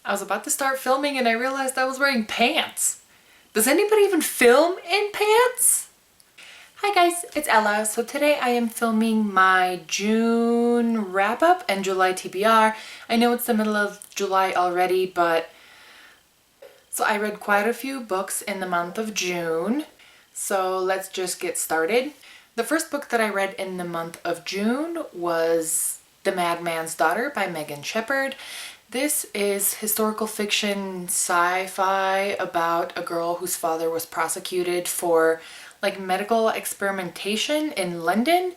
I was about to start filming and I realized I was wearing pants. Does anybody even film in pants? Hi guys, it's Ella. So today I am filming my June wrap up and July TBR. I know it's the middle of July already, but so I read quite a few books in the month of June. So let's just get started. The first book that I read in the month of June was The Madman's Daughter by Megan Shepherd. This is historical fiction sci-fi about a girl whose father was prosecuted for like medical experimentation in London.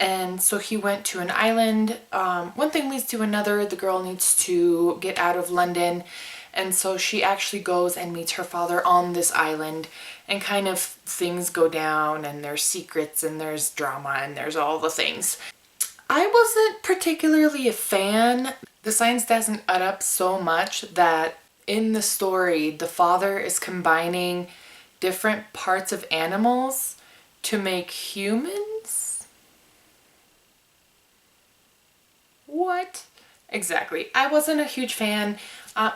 And so he went to an island. One thing leads to another. The girl needs to get out of London. And so she actually goes and meets her father on this island, and kind of things go down and there's secrets and there's drama and there's all the things. I wasn't particularly a fan. The science doesn't add up so much that in the story, the father is combining different parts of animals to make humans? What? Exactly. I wasn't a huge fan.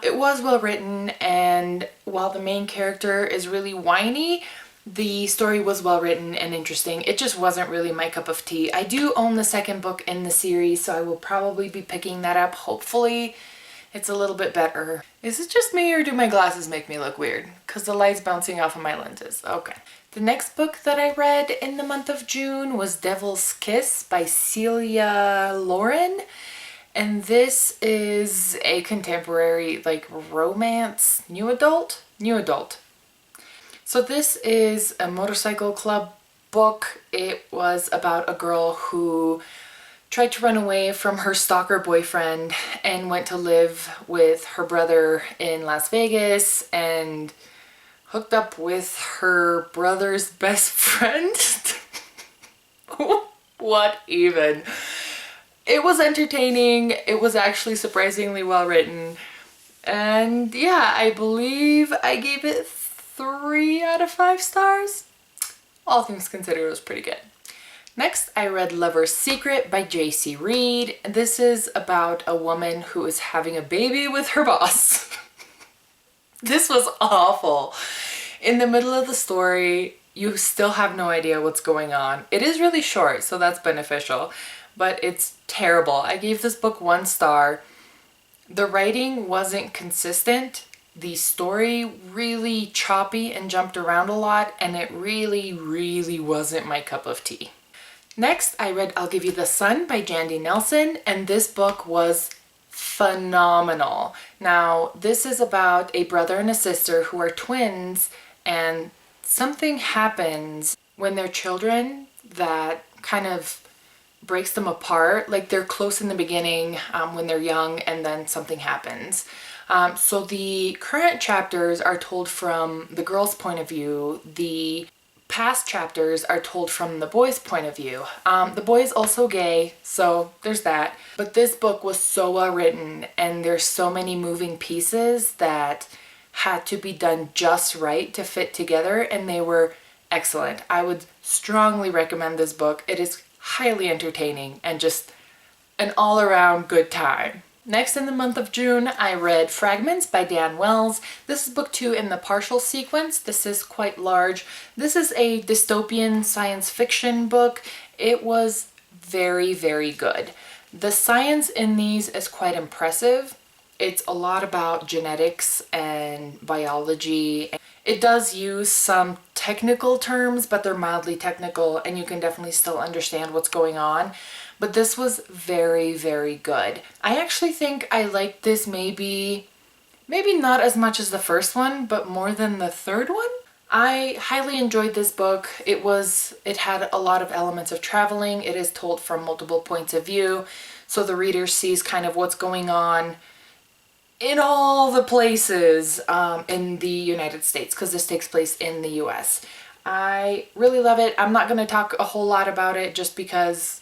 It was well written, and while the main character is really whiny, the story was well written and interesting. It just wasn't really my cup of tea. I do own the second book in the series, so I will probably be picking that up. Hopefully it's a little bit better. Is it just me, or do my glasses make me look weird? Because the light's bouncing off of my lenses. Okay. The next book that I read in the month of June was Devil's Kiss by Celia Lauren. And this is a contemporary, like, romance, new adult. So this is a motorcycle club book. It was about a girl who tried to run away from her stalker boyfriend and went to live with her brother in Las Vegas and hooked up with her brother's best friend. What even? It was entertaining. It was actually surprisingly well written. And yeah, I believe I gave it 3 out of 5 stars. All things considered, it was pretty good. Next, I read Lover's Secret by J.C. Reid. This is about a woman who is having a baby with her boss. This was awful. In the middle of the story, you still have no idea what's going on. It is really short, so that's beneficial, but it's terrible. I gave this book 1 star. The writing wasn't consistent. The story really choppy and jumped around a lot, and it really wasn't my cup of tea. Next, I read I'll Give You the Sun by Jandy Nelson, and this book was phenomenal. Now, this is about a brother and a sister who are twins, and something happens when they're children that kind of breaks them apart. Like, they're close in the beginning when they're young, and then something happens. So the current chapters are told from the girl's point of view. The past chapters are told from the boy's point of view. The boy is also gay, so there's that. But this book was so well written, and there's so many moving pieces that had to be done just right to fit together, and they were excellent. I would strongly recommend this book. It is highly entertaining and just an all-around good time. Next, in the month of June, I read Fragments by Dan Wells. This is book 2 in the partial sequence. This is quite large. This is a dystopian science fiction book. It was very good. The science in these is quite impressive. It's a lot about genetics and biology. It does use some technical terms, but they're mildly technical, and you can definitely still understand what's going on. But this was very good. I actually think I liked this maybe not as much as the first one, but more than the third one. I highly enjoyed this book. It had a lot of elements of traveling. It is told from multiple points of view, so the reader sees kind of what's going on in all the places in the United States, because this takes place in the US. I really love it. I'm not going to talk a whole lot about it just because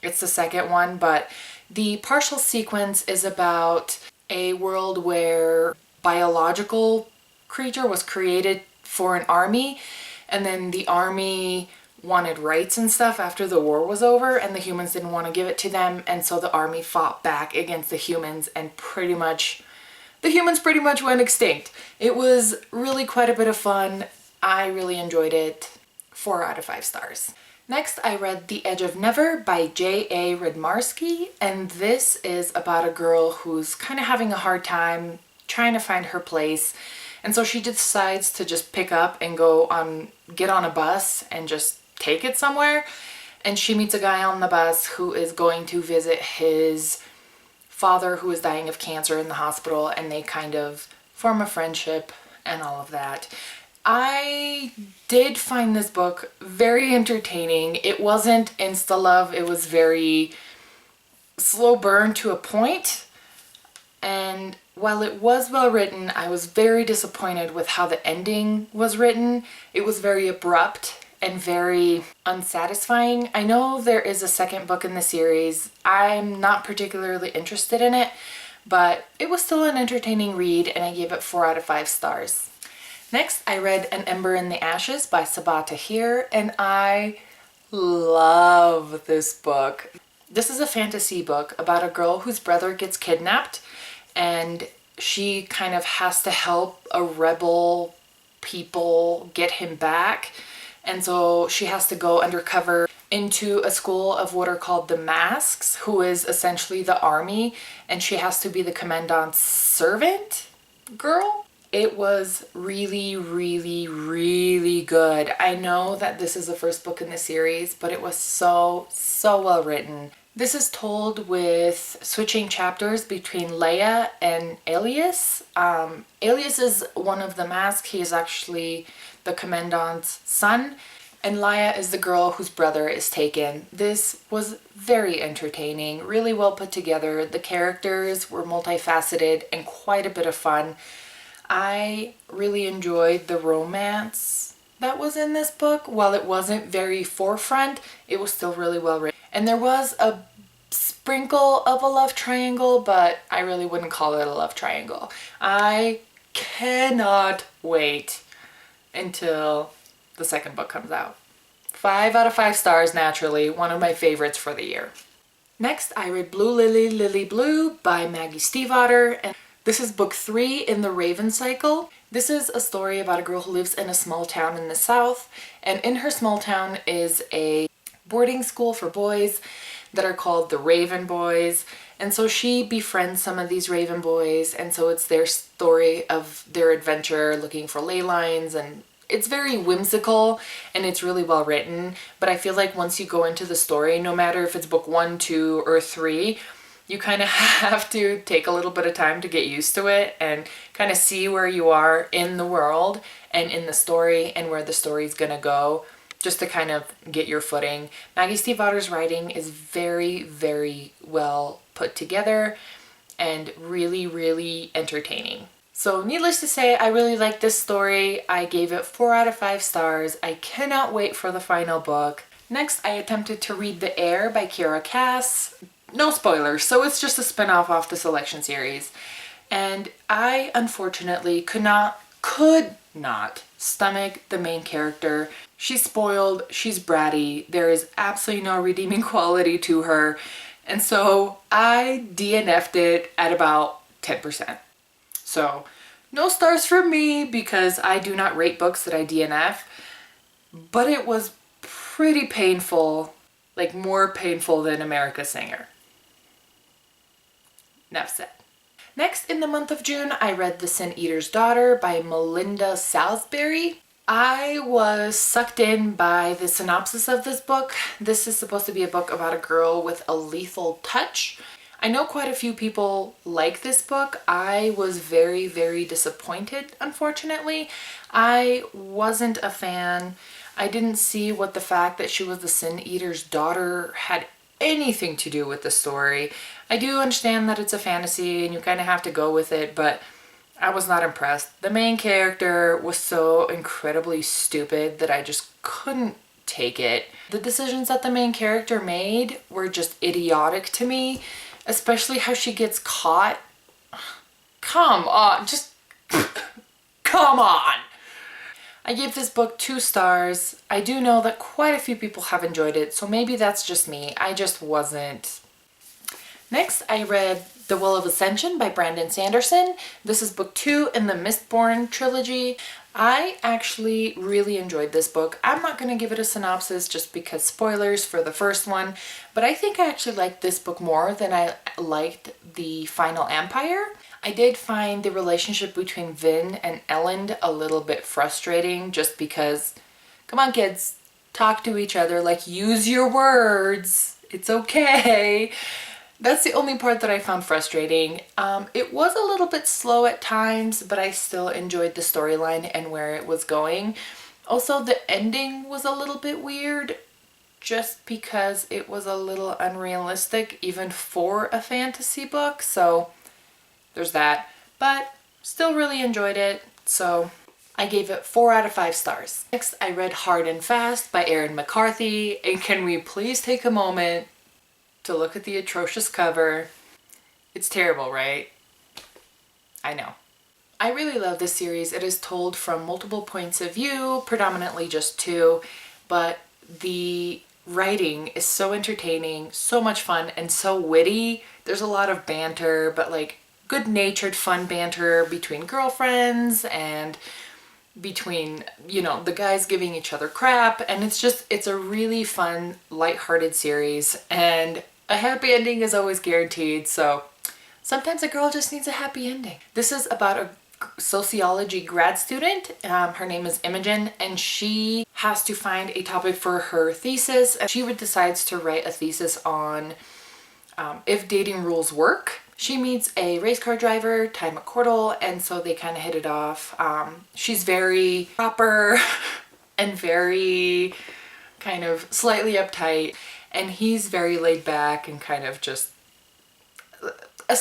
it's the second one, but the partial sequence is about a world where biological creature was created for an army, and then the army wanted rights and stuff after the war was over, and the humans didn't want to give it to them, and so the army fought back against the humans and pretty much the humans pretty much went extinct. It was really quite a bit of fun. I really enjoyed it. 4 out of 5 stars. Next, I read The Edge of Never by J.A. Radmarsky, and this is about a girl who's kind of having a hard time trying to find her place, and so she decides to just pick up and get on a bus and just take it somewhere, and she meets a guy on the bus who is going to visit his father who is dying of cancer in the hospital, and they kind of form a friendship and all of that. I did find this book very entertaining. It wasn't insta-love, it was very slow burn to a point. And while it was well written, I was very disappointed with how the ending was written. It was very abrupt and very unsatisfying. I know there is a second book in the series. I'm not particularly interested in it, but it was still an entertaining read, and I gave it 4 out of 5 stars. Next, I read An Ember in the Ashes by Sabaa Tahir, and I love this book. This is a fantasy book about a girl whose brother gets kidnapped, and she kind of has to help a rebel people get him back. And so she has to go undercover into a school of what are called the Masks, who is essentially the army, and she has to be the commandant's servant girl. It was really, really, really good. I know that this is the first book in the series, but it was so well written. This is told with switching chapters between Leia and Alias. Alias is one of the Masks. He is actually the commandant's son, and Leia is the girl whose brother is taken. This was very entertaining, really well put together. The characters were multifaceted and quite a bit of fun. I really enjoyed the romance that was in this book. While it wasn't very forefront, it was still really well written. And there was a sprinkle of a love triangle, but I really wouldn't call it a love triangle. I cannot wait until the second book comes out. 5 out of 5 stars, naturally. One of my favorites for the year. Next, I read Blue Lily, Lily Blue by Maggie Stiefvater, and this is book 3 in the Raven cycle. This is a story about a girl who lives in a small town in the south, and in her small town is a boarding school for boys that are called the Raven Boys. And so she befriends some of these Raven Boys, and so it's their story of their adventure looking for ley lines, and it's very whimsical and it's really well written. But I feel like once you go into the story, no matter if it's book 1, 2, or 3, you kind of have to take a little bit of time to get used to it and kind of see where you are in the world and in the story and where the story's gonna go, just to kind of get your footing. Maggie Stiefvater's writing is very, very well put together and really, really entertaining. So needless to say, I really like this story. I gave it 4 out of 5 stars. I cannot wait for the final book. Next, I attempted to read The Heir by Kiera Cass. No spoilers, so it's just a spin-off off the Selection series. And I unfortunately could not stomach the main character. She's spoiled, she's bratty, there is absolutely no redeeming quality to her. And so I DNF'd it at about 10%. So no stars for me because I do not rate books that I DNF, but it was pretty painful, like more painful than America's Singer. Enough said. Next, in the month of June, I read The Sin Eater's Daughter by Melinda Salisbury. I was sucked in by the synopsis of this book. This is supposed to be a book about a girl with a lethal touch. I know quite a few people like this book. I was very, very disappointed, unfortunately. I wasn't a fan. I didn't see what the fact that she was the Sin Eater's daughter had anything to do with the story. I do understand that it's a fantasy and you kind of have to go with it, but I was not impressed. The main character was so incredibly stupid that I just couldn't take it. The decisions that the main character made were just idiotic to me, especially how she gets caught. Come on, just come on. I gave this book 2 stars. I do know that quite a few people have enjoyed it, so maybe that's just me. I just wasn't. Next, I read The Will of Ascension by Brandon Sanderson. This is book 2 in the Mistborn trilogy. I actually really enjoyed this book. I'm not going to give it a synopsis just because spoilers for the first one, but I think I actually liked this book more than I liked The Final Empire. I did find the relationship between Vin and Elend a little bit frustrating just because, come on kids, talk to each other, like use your words. It's okay. That's the only part that I found frustrating. It was a little bit slow at times, but I still enjoyed the storyline and where it was going. Also, the ending was a little bit weird just because it was a little unrealistic even for a fantasy book. So there's that, but still really enjoyed it. So I gave it 4 out of 5 stars. Next, I read Hard and Fast by Erin McCarthy. And can we please take a moment to look at the atrocious cover? It's terrible, right? I know. I really love this series. It is told from multiple points of view, predominantly just 2, but the writing is so entertaining, so much fun, and so witty. There's a lot of banter, but like good-natured fun banter between girlfriends and between, you know, the guys giving each other crap, and it's a really fun, lighthearted series, and a happy ending is always guaranteed, so sometimes a girl just needs a happy ending. This is about a sociology grad student. Her name is Imogen, and she has to find a topic for her thesis. She decides to write a thesis on if dating rules work. She meets a race car driver, Ty McCordle, and so they kind of hit it off. She's very proper and very kind of slightly uptight, and he's very laid back and kind of just a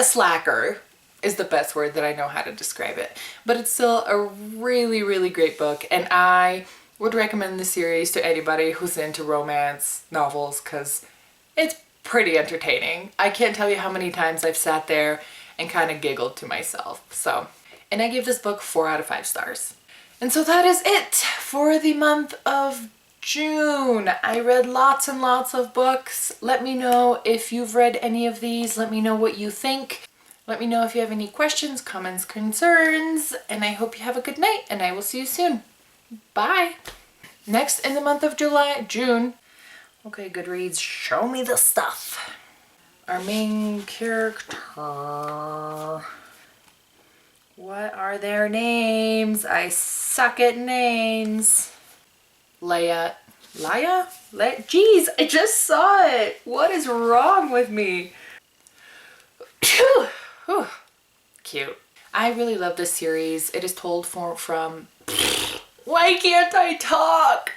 slacker is the best word that I know how to describe it. But it's still a really, really great book, and I would recommend the series to anybody who's into romance novels because it's pretty entertaining. I can't tell you how many times I've sat there and kind of giggled to myself. So, and I give this book 4 out of 5 stars. And so that is it for the month of June. I read lots and lots of books. Let me know if you've read any of these. Let me know what you think. Let me know if you have any questions, comments, concerns, and I hope you have a good night, and I will see you soon. Bye. Next in the month of June. Okay, Goodreads, show me the stuff. Our main character. What are their names? I suck at names. Leia. Jeez, I just saw it. What is wrong with me? Whew. Cute. I really love this series. It is told from... Why can't I talk?